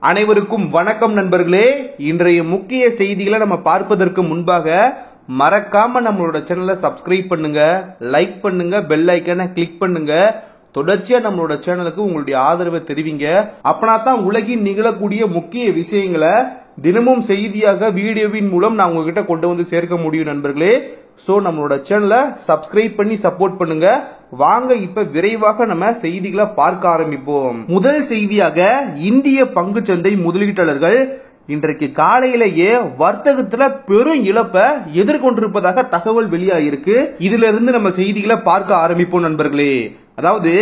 அனைவருக்கும் வணக்கம் நண்பர்களே. இன்றைய முக்கிய செய்திகளை நம்ம பார்ப்பதற்கு முன்பாக மறக்காம நம்மளோட சேனலை சப்ஸ்கிரைப் பண்ணுங்க, லைக் பண்ணுங்க, பெல் ஐக்கானை கிளிக் பண்ணுங்க. தொடர்ச்சியா நம்மளோட சேனலுக்கு உங்களுடைய ஆதரவை தெரிவிங்க. அப்பனா தான் உலகின் நிகழக்கூடிய முக்கிய விஷயங்களை தினமும் செய்தியாக வீடியோவின் மூலம் நான் உங்ககிட்ட கொண்டு வந்து சேர்க்க முடியும் நண்பர்களே. சோ நம்மளோட சேனலை சப்ஸ்கிரைப் பண்ணி சப்போர்ட் பண்ணுங்க. வாங்க இப்ப விரைவாக நம்ம செய்திகளை பார்க்க ஆரம்பிப்போம். முதல் செய்தியாக இந்திய பங்குச்சந்தை முதலீட்டாளர்கள் இன்றைக்கு காலையிலேயே வர்த்தகத்துல பெரும் இழப்பை எதிர்கொண்டிருப்பதாக தகவல் வெளியாகிருக்கு. இதுல இருந்து நம்ம செய்திகளை பார்க்க ஆரம்பிப்போம் நண்பர்களே. அதாவது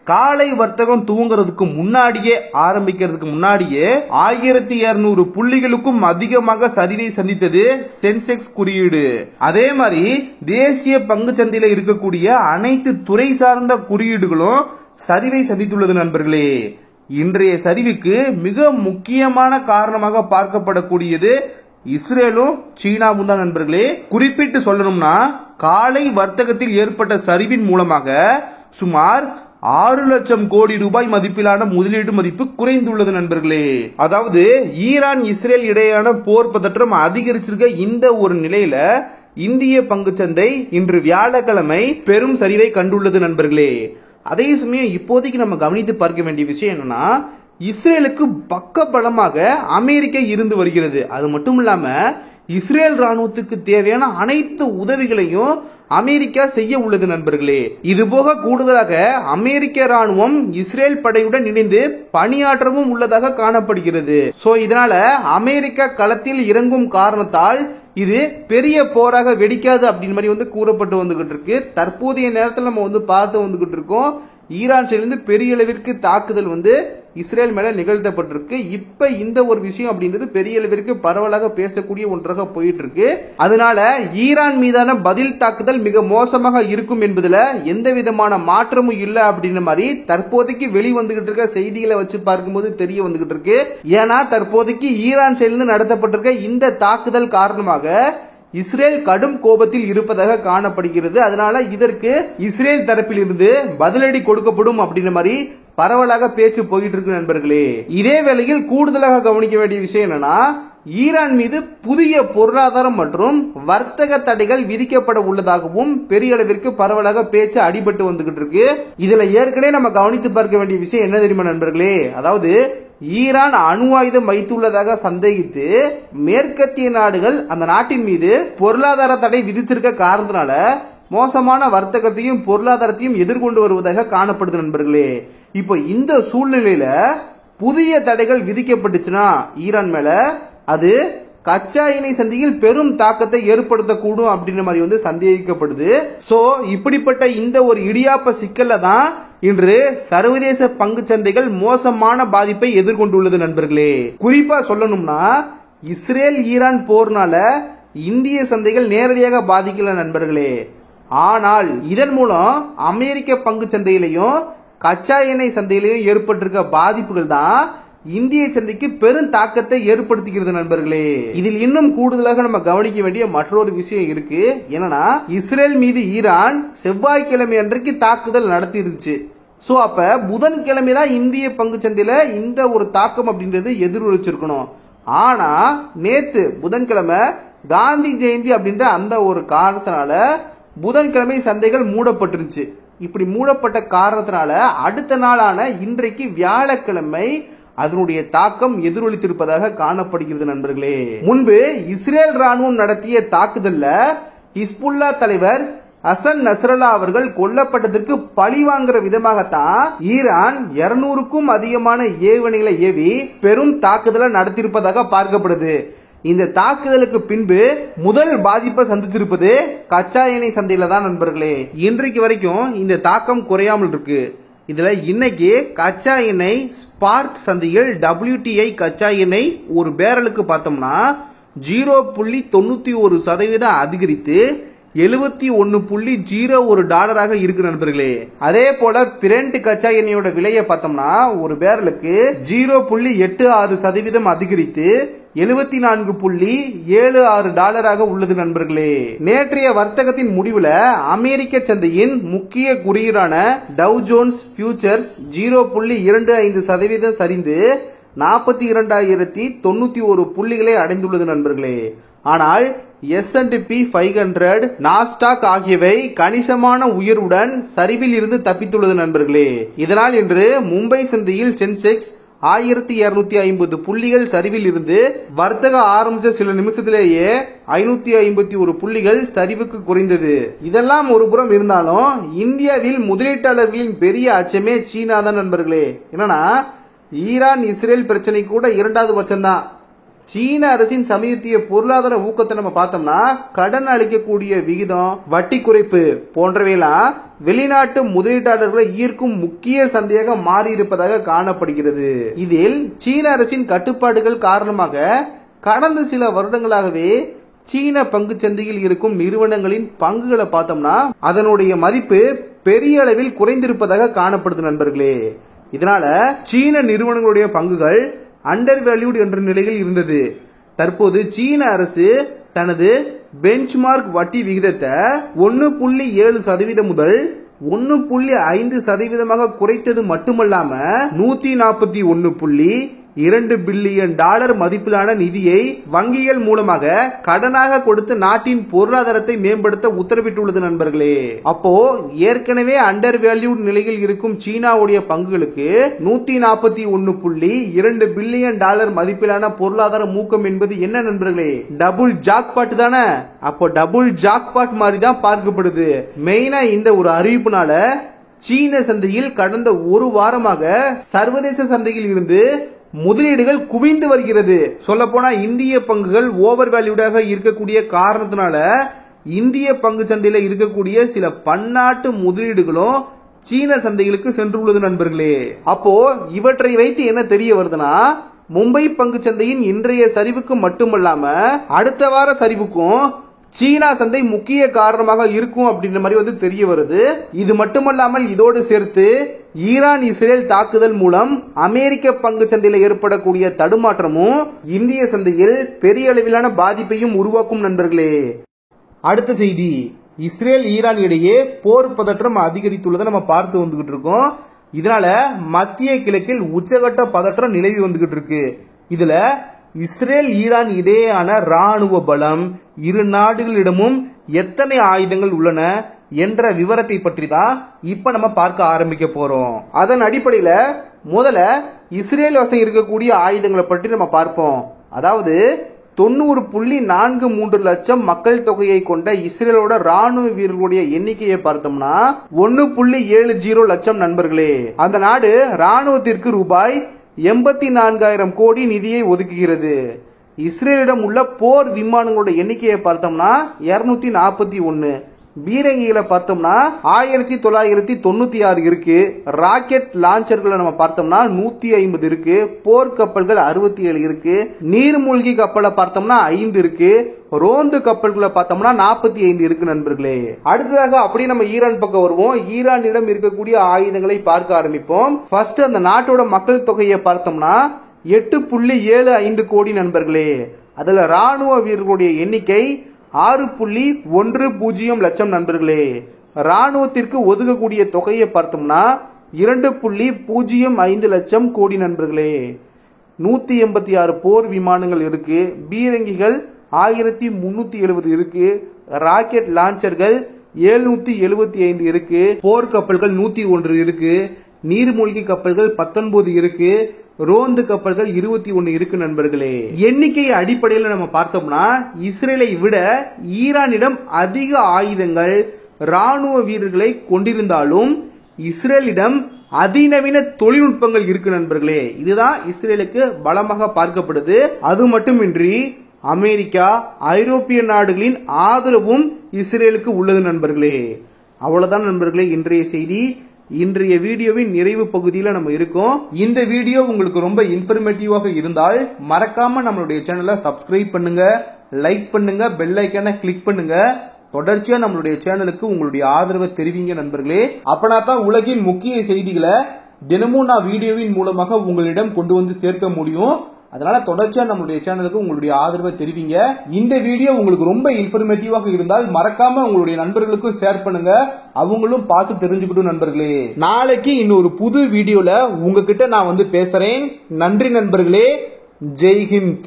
காலை வர்த்தகம் துவங்குறதுக்கு முன்னாடியே ஆரம்பிக்கிறதுக்கு முன்னாடியே 1200 புள்ளிகளுக்கும் அதிகமாக சரிவை சந்தித்தது சென்செக்ஸ் குறியீடு. அதே மாதிரி தேசிய பங்கு சந்தையில இருக்கக்கூடிய அனைத்து துறை சார்ந்த குறியீடுகளும் சரிவை சந்தித்துள்ளது நண்பர்களே. இன்றைய சரிவுக்கு மிக முக்கியமான காரணமாக பார்க்கப்படக்கூடியது இஸ்ரேலும் சீனாவும் தான் நண்பர்களே. குறிப்பிட்டு சொல்லணும்னா காலை வர்த்தகத்தில் ஏற்பட்ட சரிவின் மூலமாக சுமார் 6 லட்சம் கோடி ரூபாய் மதிப்பிலான முதலீடு மதிப்பு குறைந்துள்ளது நண்பர்களே. அதாவது ஈரான் இஸ்ரேல் இடையேயான போர் பதற்றம் அதிகரிச்சிருக்க இந்த ஒரு நிலையில இந்திய பங்குச்சந்தை இன்று வியாழக்கிழமை பெரும் சரிவை கண்டுள்ளது நண்பர்களே. அதே சமயம் இப்போதைக்கு நம்ம கவனித்து பார்க்க வேண்டிய விஷயம் என்னன்னா, இஸ்ரேலுக்கு பக்க பலமாக அமெரிக்கா இருந்து வருகிறது. அது மட்டும் இல்லாம இஸ்ரேல் ராணுவத்துக்கு தேவையான அனைத்து உதவிகளையும் அமெரிக்கா செய்ய உள்ளது நண்பர்களே. இது போக கூடுதலாக அமெரிக்க ராணுவம் இஸ்ரேல் படையுடன் இணைந்து பணியாற்றவும் உள்ளதாக காணப்படுகிறது. சோ இதனால அமெரிக்கா களத்தில் இறங்கும் காரணத்தால் இது பெரிய போராக வெடிக்காது அப்படின்னு மாதிரி கூறப்பட்டு வந்துகிட்டு இருக்கு. தற்போதைய நேரத்தில் நம்ம பார்த்து வந்துகிட்டு இருக்கோம். ஈரான் சைடிலிருந்து பெரிய அளவிற்கு தாக்குதல் இஸ்ரேல் மேல நிகழ்த்தப்பட்டிருக்கு. இப்ப இந்த ஒரு விஷயம் அப்படின்றது பெரிய அளவிற்கு பரவலாக பேசக்கூடிய ஒன்றாக போயிட்டு இருக்கு. அதனால ஈரான் மீதான பதில் தாக்குதல் மிக மோசமாக இருக்கும் என்பதுல எந்த விதமான மாற்றமும் இல்ல அப்படின்ற மாதிரி தற்போதைக்கு வெளிவந்துகிட்டு இருக்க செய்திகளை வச்சு பார்க்கும்போது தெரிய வந்துகிட்டு இருக்கு. ஏன்னா தற்போதைக்கு ஈரான் சைடிலிருந்து நடத்தப்பட்டிருக்க இந்த தாக்குதல் காரணமாக இஸ்ரேல் கடும் கோபத்தில் இருப்பதாக காணப்படுகிறது. அதனால இதற்கு இஸ்ரேல் தரப்பில் இருந்து பதிலடி கொடுக்கப்படும் அப்படின்ற மாதிரி பரவலாக பேச்சு போயிட்டு இருக்கு நண்பர்களே. இதே வேளையில் கூடுதலாக கவனிக்க வேண்டிய விஷயம் என்னன்னா, ஈரான் மீது புதிய பொருளாதாரம் மற்றும் வர்த்தக தடைகள் விதிக்கப்பட உள்ளதாகவும் பெரிய அளவிற்கு பரவலாக பேச்சு அடிபட்டு வந்துகிட்டு இருக்கு. இதுல ஏற்கனவே நம்ம கவனித்து பார்க்க வேண்டிய விஷயம் என்ன தெரியுமா நண்பர்களே, அதாவது ஈரான் அணு ஆயுதம் வைத்துள்ளதாக சந்தேகித்து மேற்கத்திய நாடுகள் அந்த நாட்டின் மீது பொருளாதார தடை விதிச்சிருக்க காரணத்தினால மோசமான வர்த்தகத்தையும் பொருளாதாரத்தையும் எதிர்கொண்டு வருவதாக காணப்படுது நண்பர்களே. இப்போ இந்த சூழ்நிலையில புதிய தடைகள் விதிக்கப்பட்டுச்சுன்னா ஈரான் மேல அது கச்சா எண்ணெய் சந்தையில் பெரும் தாக்கத்தை ஏற்படுத்தக்கூடும் அப்படின்ற மாதிரி சந்தேகிக்கப்படுது. சோ இப்படிப்பட்ட இந்த ஒரு இடியாப்ப சிக்கல்ல தான் இன்று சர்வதேச பங்கு சந்தைகள் மோசமான பாதிப்பை எதிர்கொண்டுள்ளது நண்பர்களே. குறிப்பா சொல்லணும்னா இஸ்ரேல் ஈரான் போர்னால இந்திய சந்தைகள் நேரடியாக பாதிக்கல நண்பர்களே. ஆனால் இதன் மூலம் அமெரிக்க பங்கு சந்தையிலையும் கச்சா எண்ணெய் சந்தையிலையும் ஏற்பட்டிருக்க பாதிப்புகள் தான் இந்திய சந்தைக்கு பெரும் தாக்கத்தை ஏற்படுத்துகிறது நண்பர்களே. இதில் இன்னும் கூடுதலாக நம்ம கவனிக்க வேண்டிய மற்றொரு விஷயம் இருக்கு. என்னன்னா இஸ்ரேல் மீது ஈரான் செவ்வாய்க்கிழமை அன்றைக்கு தாக்குதல் நடத்தி இருந்துச்சு. சோ அப்ப புதன்கிழமை தான் இந்திய பங்கு சந்தையில இந்த ஒரு தாக்கம் அப்படின்றது எதிரொலிச்சிருக்கணும். ஆனா நேத்து புதன்கிழமை காந்தி ஜெயந்தி அப்படின்ற அந்த ஒரு காரணத்தினால புதன்கிழமை சந்தைகள் மூடப்பட்டிருச்சு. இப்படி மூடப்பட்ட காரணத்தினால அடுத்த நாளான இன்றைக்கு வியாழக்கிழமை அதனுடைய தாக்கம் எதிரொலித்திருப்பதாக காணப்படுகிறது நண்பர்களே. முன்பு இஸ்ரேல் ராணுவம் நடத்திய தாக்குதல்ல ஹிஸ்புல்லா தலைவர் ஹசன் நஸ்ரல்லா அவர்கள் கொல்லப்பட்டதற்கு பழி வாங்குற விதமாகத்தான் ஈரான் 200க்கும் அதிகமான ஏவுகணைகளை ஏவி பெரும் தாக்குதலை நடத்தியிருப்பதாக பார்க்கப்படுது. இந்த தாக்குதலுக்கு பின்பு முதல் பாதிப்பை சந்திச்சிருப்பது கச்சா எண்ணெய் சந்தையில தான் நண்பர்களே. இன்றைக்கு வரைக்கும் இந்த தாக்கம் குறையாமல் இருக்கு. இதுல இன்னைக்கு கச்சா எண்ணெய் ஸ்பார்க் சந்தையில் WTI கச்சா எண்ணெய் ஒரு பேரலுக்கு பார்த்தோம்னா 0.91% அதிகரித்து $71.01 இருக்கு நண்பர்களே. அதே போல பிரண்ட் கச்சா எண்ணெயோட விலையை பார்த்தோம்னா ஒரு பேரலுக்கு 0.86% அதிகரித்து $74.76 உள்ளது நண்பர்களே. நேற்றைய வர்த்தகத்தின் முடிவுல அமெரிக்க சந்தையின் முக்கிய குறியீடான டவ் ஜோன்ஸ் ஃபியூச்சர்ஸ் 0.25% சரிந்து 42,091 புள்ளிகளை அடைந்துள்ளது நண்பர்களே. ஆனால் S&P 500, நாஸ்டாக் ஆகியவை கணிசமான உயர்வுடன் சரிவில் இருந்து தப்பித்துள்ளது நண்பர்களே. இதனால் இன்று மும்பை சந்தையில் சென்செக்ஸ் 1250 புள்ளிகள் சரிவில் இருந்து வர்த்தக ஆரம்பிச்ச சில நிமிஷத்திலேயே 551 புள்ளிகள் சரிவுக்கு குறைந்தது. இதெல்லாம் ஒரு புறம் இருந்தாலும் இந்தியாவில் முதலீட்டாளர்களின் பெரிய அச்சமே சீனா தான் நண்பர்களே. என்னன்னா ஈரான் இஸ்ரேல் பிரச்சனை கூட இரண்டாவது பட்சம்தான். சீன அரசின் சமீபத்திய பொருளாதார ஊக்கத்தை நம்ம பார்த்தோம்னா கடன் அளிக்கக்கூடிய விகிதம், வட்டி குறைப்பு போன்றவையெல்லாம் வெளிநாட்டு முதலீட்டாளர்களை ஈர்க்கும் முக்கிய சந்தையாக மாறி இருப்பதாக காணப்படுகிறது. இதில் சீன அரசின் கட்டுப்பாடுகள் காரணமாக கடந்த சில வருடங்களாகவே சீன பங்கு சந்தையில் இருக்கும் நிறுவனங்களின் பங்குகளை பார்த்தோம்னா அதனுடைய மதிப்பு பெரிய அளவில் குறைந்திருப்பதாக காணப்படுது நண்பர்களே. இதனால சீன நிறுவனங்களுடைய பங்குகள் அண்டர் வேல்யூட் என்ற நிலையில் இருந்தது. தற்போது சீன அரசு தனது பெஞ்ச்மார்க் வட்டி விகிதத்தை 1.7% முதல் 1.5% குறைத்தது மட்டுமல்லாம 141.2 பில்லியன் டாலர் மதிப்பிலான நிதியை வங்கிகள் மூலமாக கடனாக கொடுத்து நாட்டின் பொருளாதாரத்தை மேம்படுத்த உத்தரவிட்டுள்ளது நண்பர்களே. அப்போ ஏற்கனவே அண்டர் வேல்யூட் நிலையில் இருக்கும் சீனாவுடைய பங்குகளுக்கு 141.2 பில்லியன் டாலர் மதிப்பிலான பொருளாதார மூக்கம் என்பது என்ன நண்பர்களே? டபுள் ஜாக்பாட் தானே. அப்போ டபுள் ஜாக்பாட் மாதிரி தான் பார்க்கப்படுது. மெயினா இந்த ஒரு அறிவிப்புனால சீன சந்தையில் கடந்த ஒரு வாரமாக சர்வதேச சந்தையில் இருந்து முதலீடுகள் குவிந்து வருகிறது. சொல்ல போனா இந்திய பங்குகள் ஓவர் வேல்யூடாக இருக்கக்கூடிய காரணத்தினால இந்திய பங்கு சந்தையில இருக்கக்கூடிய சில பன்னாட்டு முதலீடுகளும் சீன சந்தைகளுக்கு சென்றுள்ளது நண்பர்களே. அப்போ இவற்றை வைத்து என்ன தெரிய வருதுன்னா மும்பை பங்கு சந்தையின் இன்றைய சரிவுக்கு மட்டுமல்லாம அடுத்த வார சரிவுக்கும் சீனா சந்தை முக்கிய காரணமாக இருக்கும் அப்படின்ற மாதிரி தெரிய வருது. இது மட்டுமல்லாமல் இதோடு சேர்த்து ஈரான் இஸ்ரேல் தாக்குதல் மூலம் அமெரிக்க பங்கு சந்தையில் ஏற்படக்கூடிய தடுமாற்றமும் இந்திய சந்தையில் பெரிய அளவிலான பாதிப்பையும் உருவாக்கும் நண்பர்களே. அடுத்த செய்தி, இஸ்ரேல் ஈரான் இடையே போர் பதற்றம் அதிகரித்துள்ளதை நம்ம பார்த்து வந்துகிட்டு இருக்கோம். இதனால மத்திய கிழக்கில் உச்சகட்ட பதற்றம் நிலவி வந்துகிட்டு இருக்கு. இதுல இஸ்ரேல் ஈரான் இடையேயான ராணுவ பலம், இரு நாடுகளிடமும் எத்தனை ஆயுதங்கள் உள்ளன என்ற விவரத்தை பற்றி தான் இப்ப நம்ம பார்க்க ஆரம்பிக்க போறோம். அதன் அடிப்படையில முதல்ல இஸ்ரேல் வசம் இருக்கக்கூடிய ஆயுதங்களை பற்றி நம்ம பார்ப்போம். அதாவது 90.43 லட்சம் மக்கள் தொகையை கொண்ட இஸ்ரேலோட ராணுவ வீரர்களுடைய எண்ணிக்கையை பார்த்தோம்னா 1.70 லட்சம் நண்பர்களே. அந்த நாடு ராணுவத்திற்கு ரூபாய் 84,000 கோடி நிதியை ஒதுக்குகிறது. இஸ்ரேலிடம் உள்ள போர் விமானங்களோட எண்ணிக்கையை பார்த்தோம்னா 241, பீரங்கிகளை பார்த்தோம்னா 1996 இருக்கு, ராக்கெட் லான்ச்சர்களை நம்ம பார்த்தோம்னா 150 இருக்கு, போர்க்கப்பல்கள் 67 இருக்கு, நீர்மூழ்கி கப்பலை பார்த்தோம்னா 5 இருக்கு, ரோந்து கப்பல்களை பார்த்தோம்னா 45 இருக்கு நண்பர்களே. அடுத்ததாக அப்படியே நம்ம ஈரான் பக்கம் வருவோம். ஈரானிடம் இருக்கக்கூடிய ஆயுதங்களை பார்க்க ஆரம்பிப்போம். ஃபர்ஸ்ட் அந்த நாட்டோட மக்கள் தொகையை பார்த்தோம்னா 8.75 கோடி நண்பர்களே. அதுல ராணுவ வீரர்களுடைய எண்ணிக்கை 6.10 லட்சம் நண்பர்களே. ராணுவத்திற்கு ஒதுக்கக்கூடிய தொகையை பார்த்தோம்னா 2.05 லட்சம் கோடி நண்பர்களே. 186 போர் விமானங்கள் இருக்கு, பீரங்கிகள் 1370 இருக்கு, ராக்கெட் லான்ச்சர்கள் 775 இருக்கு, போர்க்கப்பல்கள் 101 இருக்கு, நீர்மூழ்கி கப்பல்கள் 19 இருக்கு, ரோந்து கப்பல்கள் 21 இருக்கு நண்பர்களே. எண்ணிக்கை அடிப்படையில் நம்ம பார்த்தோம்னா இஸ்ரேலை விட ஈரானிடம் அதிக ஆயுதங்கள், ராணுவ வீரர்களை கொண்டிருந்தாலும் இஸ்ரேலிடம் அதிநவீன தொழில்நுட்பங்கள் இருக்கு நண்பர்களே. இதுதான் இஸ்ரேலுக்கு பலமாக பார்க்கப்படுது. அது மட்டுமின்றி அமெரிக்கா, ஐரோப்பிய நாடுகளின் ஆதரவும் இஸ்ரேலுக்கு உள்ளது நண்பர்களே. அவ்வளவுதான் நண்பர்களே இன்றைய செய்தி. இன்றைய வீடியோவின் நிறைவு பகுதியில நம்ம இருக்கோம். இந்த வீடியோ உங்களுக்கு ரொம்ப இன்ஃபர்மேட்டிவாக இருந்தால் மறக்காம நம்மளுடைய சேனலை சப்ஸ்கிரைப் பண்ணுங்க, லைக் பண்ணுங்க, பெல் ஐக்கானை கிளிக் பண்ணுங்க. தொடர்ச்சியா நம்மளுடைய சேனலுக்கு உங்களுடைய ஆதரவை தெரிவிங்க நண்பர்களே. அப்பனா தான் உலகின் முக்கிய செய்திகளை தினமும் நான் வீடியோவின் மூலமாக உங்களிடம் கொண்டு வந்து சேர்க்க முடியும். அதனால தொடர்ச்சியா நம்மளுடைய சேனலுக்கு உங்களுடைய ஆதரவை தெரிவிங்க. இந்த வீடியோ உங்களுக்கு ரொம்ப இன்ஃபர்மேட்டிவாக இருந்தால் மறக்காம உங்களுடைய நண்பர்களுக்கும் ஷேர் பண்ணுங்க, அவங்களும் பார்த்து தெரிஞ்சுக்கிட்டும் நண்பர்களே. நாளைக்கு இன்னொரு புது வீடியோல உங்ககிட்ட நான் பேசுறேன். நன்றி நண்பர்களே. ஜெய் ஹிந்த்.